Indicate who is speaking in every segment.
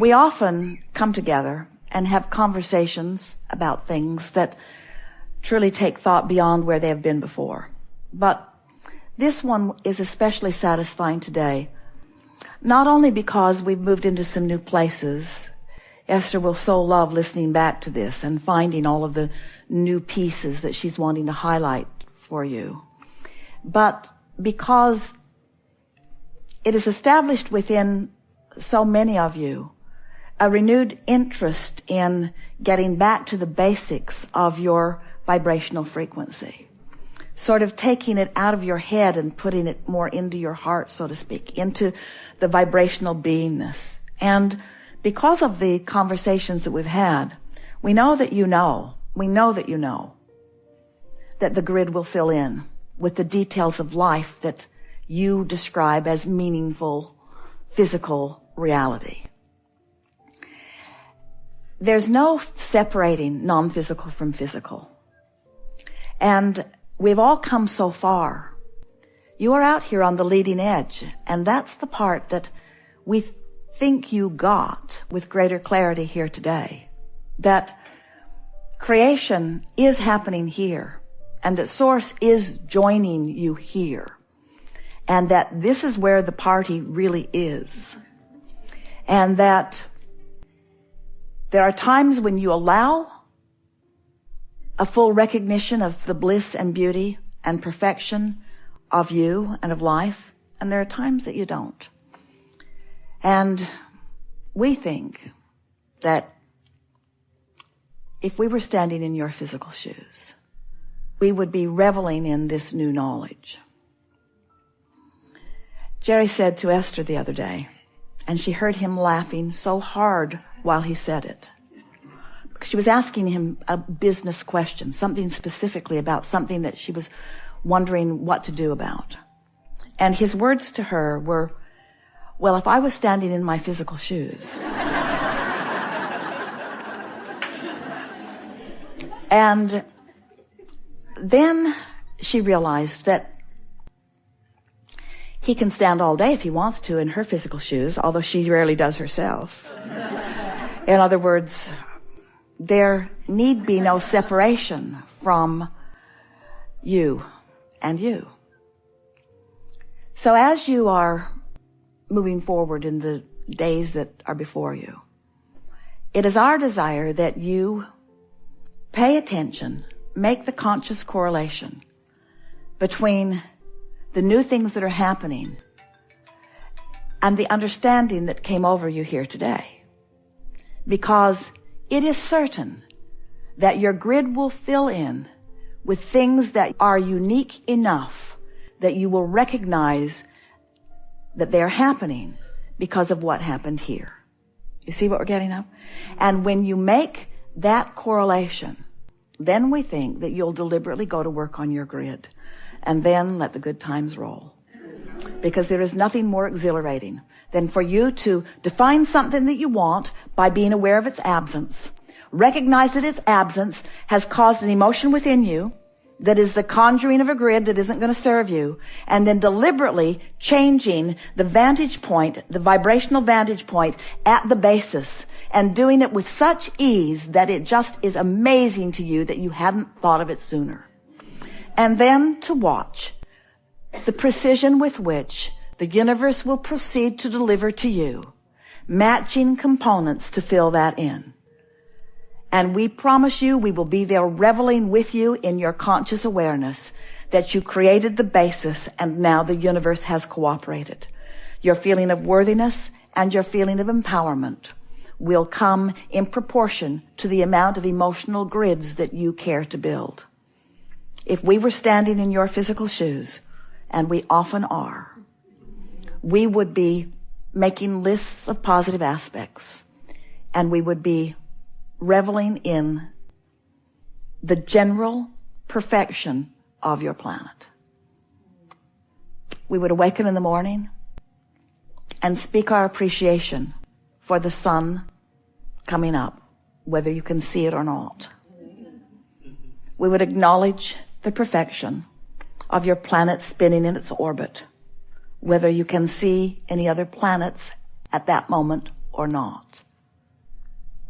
Speaker 1: We often come together and have conversations about things that truly take thought beyond where they have been before. But this one is especially satisfying today, not only because we've moved into some new places. Esther will so love listening back to this and finding all of the new pieces that she's wanting to highlight for you, but because it is established within so many of you a renewed interest in getting back to the basics of your vibrational frequency, sort of taking it out of your head and putting it more into your heart, so to speak, into the vibrational beingness. And because of the conversations that we've had, we know that you know that the grid will fill in with the details of life that you describe as meaningful physical reality. There's no separating non-physical from physical. And we've all come so far. You are out here on the leading edge, and that's the part that we think you got with greater clarity here today. That creation is happening here, and that Source is joining you here, and that this is where the party really is, and that there are times when you allow a full recognition of the bliss and beauty and perfection of you and of life, and there are times that you don't. And we think that if we were standing in your physical shoes, we would be reveling in this new knowledge. Jerry said to Esther the other day, and she heard him laughing so hard while he said it. She was asking him a business question, something specifically about something that she was wondering what to do about. And his words to her were, well, if I was standing in my physical shoes. And then she realized that he can stand all day if he wants to in her physical shoes, although she rarely does herself. In other words, there need be no separation from you and you. So as you are moving forward in the days that are before you, it is our desire that you pay attention, make the conscious correlation between the new things that are happening and the understanding that came over you here today. Because it is certain that your grid will fill in with things that are unique enough that you will recognize that they're happening because of what happened here. You see what we're getting at? And when you make that correlation, then we think that you'll deliberately go to work on your grid and then let the good times roll. Because there is nothing more exhilarating than for you to define something that you want by being aware of its absence, recognize that its absence has caused an emotion within you that is the conjuring of a grid that isn't going to serve you, and then deliberately changing the vantage point, the vibrational vantage point at the basis, and doing it with such ease that it just is amazing to you that you hadn't thought of it sooner. And then to watch the precision with which the universe will proceed to deliver to you matching components to fill that in. And we promise you we will be there reveling with you in your conscious awareness that you created the basis and now the universe has cooperated. Your feeling of worthiness and your feeling of empowerment will come in proportion to the amount of emotional grids that you care to build. If we were standing in your physical shoes, and we often are, we would be making lists of positive aspects, and we would be reveling in the general perfection of your planet. We would awaken in the morning and speak our appreciation for the sun coming up, whether you can see it or not. We would acknowledge the perfection of your planet spinning in its orbit, whether you can see any other planets at that moment or not.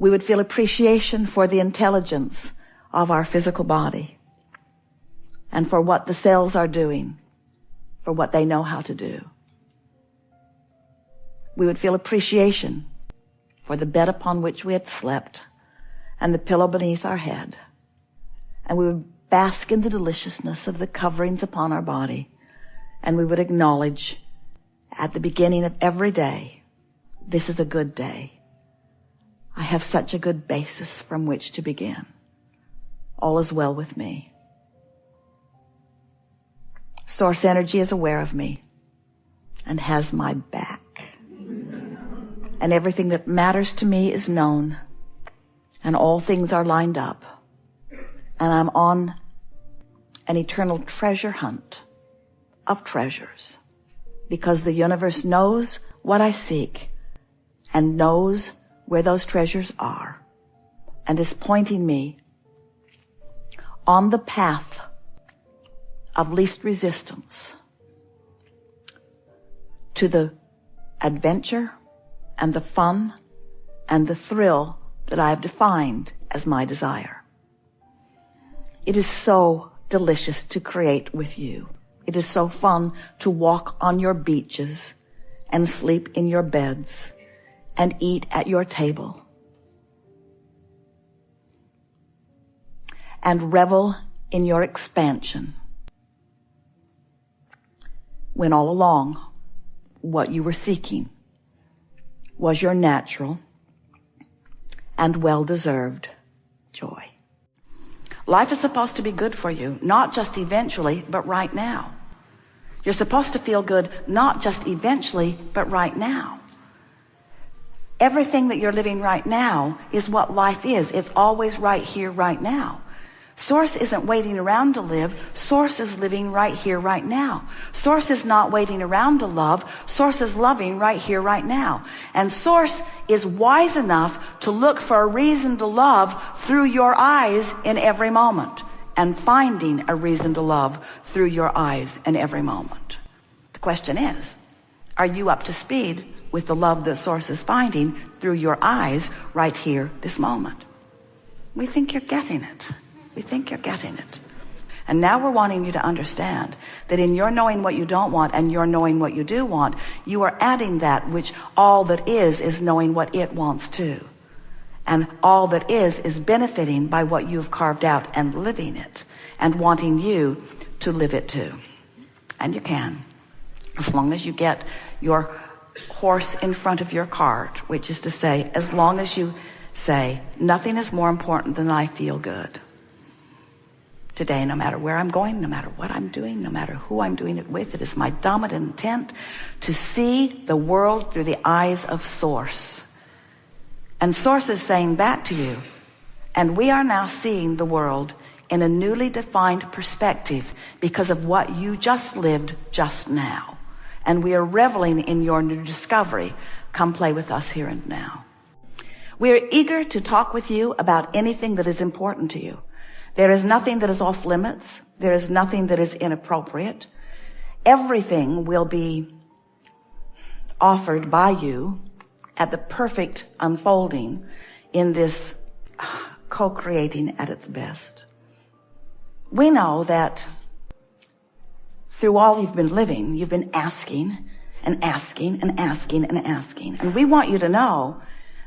Speaker 1: We would feel appreciation for the intelligence of our physical body and for what the cells are doing, for what they know how to do. We would feel appreciation for the bed upon which we had slept and the pillow beneath our head. And we would bask in the deliciousness of the coverings upon our body. And we would acknowledge at the beginning of every day, this is a good day. I have such a good basis from which to begin. All is well with me. Source energy is aware of me and has my back. And everything that matters to me is known, and all things are lined up, and I'm on an eternal treasure hunt of treasures, because the universe knows what I seek and knows where those treasures are, and is pointing me on the path of least resistance to the adventure and the fun and the thrill that I have defined as my desire. It is so delicious to create with you. It is so fun to walk on your beaches and sleep in your beds and eat at your table and revel in your expansion, when all along what you were seeking was your natural and well-deserved joy. Life is supposed to be good for you, not just eventually, but right now. You're supposed to feel good, not just eventually, but right now. Everything that you're living right now is what life is. It's always right here, right now. Source isn't waiting around to live. Source is living right here, right now. Source is not waiting around to love. Source is loving right here, right now. And Source is wise enough to look for a reason to love through your eyes in every moment, and finding a reason to love through your eyes in every moment. The question is, are you up to speed with the love that Source is finding through your eyes right here, this moment? We think you're getting it. We think you're getting it. And now we're wanting you to understand that in your knowing what you don't want and your knowing what you do want, you are adding that which all that is knowing what it wants too. And all that is benefiting by what you've carved out and living it and wanting you to live it too. And you can, as long as you get your horse in front of your cart, which is to say, as long as you say, nothing is more important than I feel good. Today, no matter where I'm going, no matter what I'm doing, no matter who I'm doing it with, it is my dominant intent to see the world through the eyes of Source. And Source is saying back to you, and we are now seeing the world in a newly defined perspective because of what you just lived just now. And we are reveling in your new discovery. Come play with us here and now. We are eager to talk with you about anything that is important to you. There is nothing that is off limits. There is nothing that is inappropriate. Everything will be offered by you at the perfect unfolding in this co-creating at its best. We know that through all you've been living, you've been asking and asking and asking and asking. And we want you to know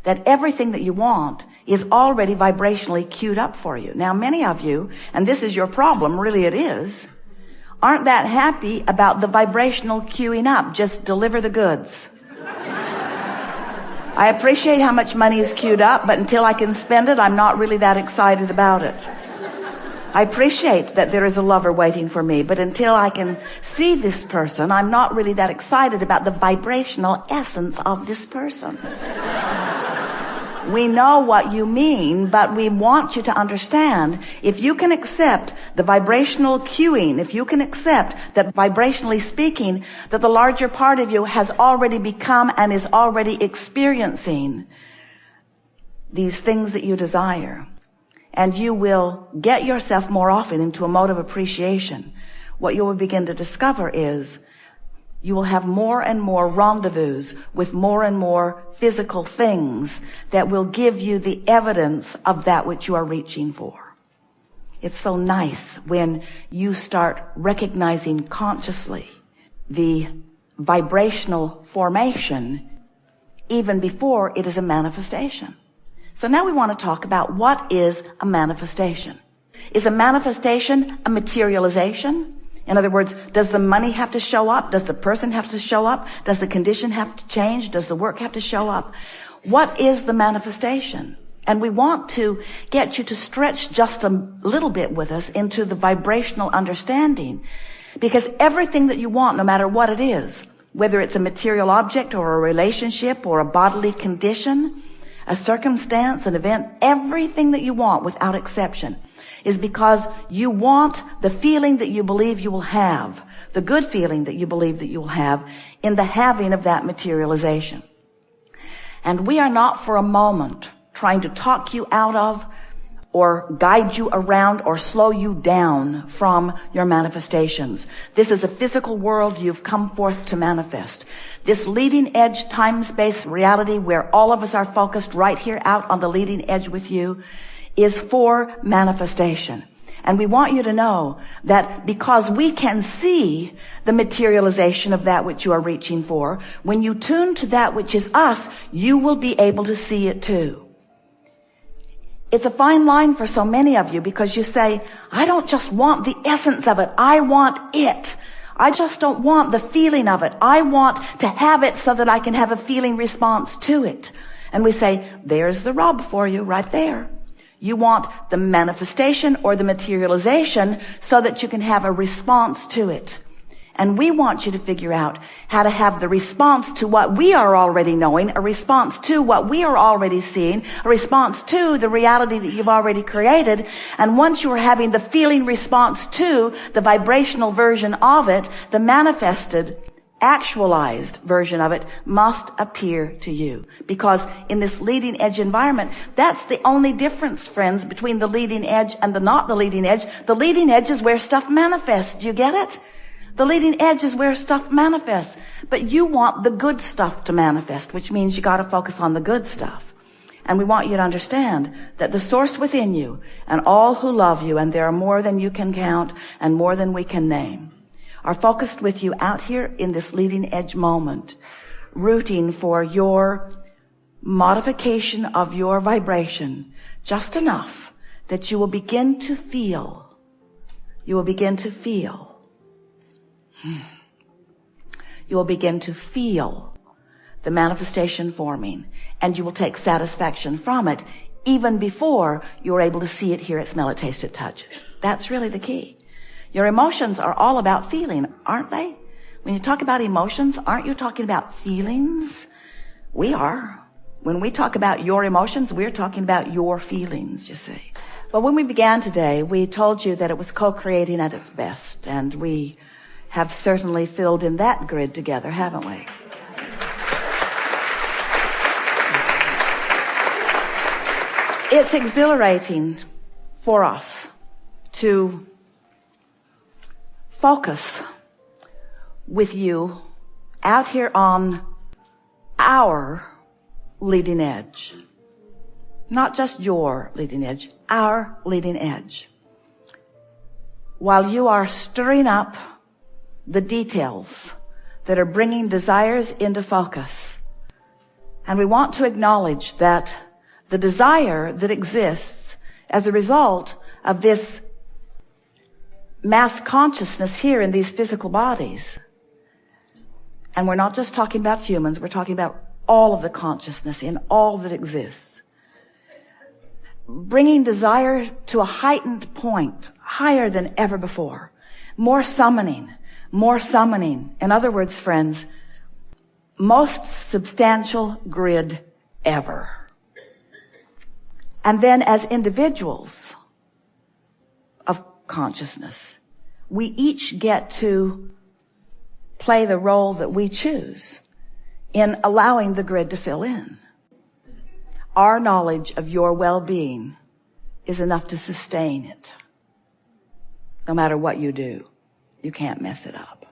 Speaker 1: that everything that you want is already vibrationally queued up for you. Now, many of you, and this is your problem, really it is, aren't that happy about the vibrational queuing up. Just deliver the goods. I appreciate how much money is queued up, but until I can spend it, I'm not really that excited about it. I appreciate that there is a lover waiting for me, but until I can see this person, I'm not really that excited about the vibrational essence of this person. We know what you mean, but we want you to understand, if you can accept the vibrational cueing, if you can accept that vibrationally speaking, that the larger part of you has already become and is already experiencing these things that you desire, and you will get yourself more often into a mode of appreciation, what you will begin to discover is you will have more and more rendezvous with more and more physical things that will give you the evidence of that which you are reaching for. It's so nice when you start recognizing consciously the vibrational formation even before it is a manifestation. So now we want to talk about what is a manifestation. Is a manifestation a materialization? In other words, does the money have to show up? Does the person have to show up? Does the condition have to change? Does the work have to show up? What is the manifestation? And we want to get you to stretch just a little bit with us into the vibrational understanding, because everything that you want, no matter what it is, whether it's a material object or a relationship or a bodily condition, a circumstance, an event, everything that you want without exception is because you want the feeling that you believe you will have, the good feeling that you believe that you will have in the having of that materialization. And we are not for a moment trying to talk you out of or guide you around or slow you down from your manifestations. This is a physical world you've come forth to manifest. This leading edge time-space reality where all of us are focused right here out on the leading edge with you is for manifestation. And we want you to know that because we can see the materialization of that which you are reaching for, when you tune to that which is us, you will be able to see it too. It's a fine line for so many of you because you say, I don't just want the essence of it, I want it. I just don't want the feeling of it. I want to have it so that I can have a feeling response to it. And we say, there's the rub for you right there. You want the manifestation or the materialization so that you can have a response to it. And we want you to figure out how to have the response to what we are already knowing, a response to what we are already seeing, a response to the reality that you've already created. And once you are having the feeling response to the vibrational version of it, the manifested, actualized version of it must appear to you. Because in this leading edge environment, that's the only difference, friends, between the leading edge and the not the leading edge. The leading edge is where stuff manifests. Do you get it? The leading edge is where stuff manifests. But you want the good stuff to manifest, which means you got to focus on the good stuff. And we want you to understand that the source within you and all who love you, and there are more than you can count and more than we can name, are focused with you out here in this leading edge moment, rooting for your modification of your vibration just enough that you will begin to feel, you will begin to feel the manifestation forming, and you will take satisfaction from it even before you're able to see it, hear it, smell it, taste it, touch it. That's really the key. Your emotions are all about feeling, aren't they? When you talk about emotions, aren't you talking about feelings? We are. When we talk about your emotions, we're talking about your feelings, you see. But when we began today, we told you that it was co-creating at its best, and we have certainly filled in that grid together, haven't we? It's exhilarating for us to focus with you out here on our leading edge. Not just your leading edge, our leading edge. While you are stirring up the details that are bringing desires into focus. And we want to acknowledge that the desire that exists as a result of this mass consciousness here in these physical bodies. And we're not just talking about humans, we're talking about all of the consciousness in all that exists. Bringing desire to a heightened point, higher than ever before. More summoning. In other words, friends, most substantial grid ever. And then as individuals of consciousness, we each get to play the role that we choose in allowing the grid to fill in. Our knowledge of your well-being is enough to sustain it. No matter what you do, you can't mess it up.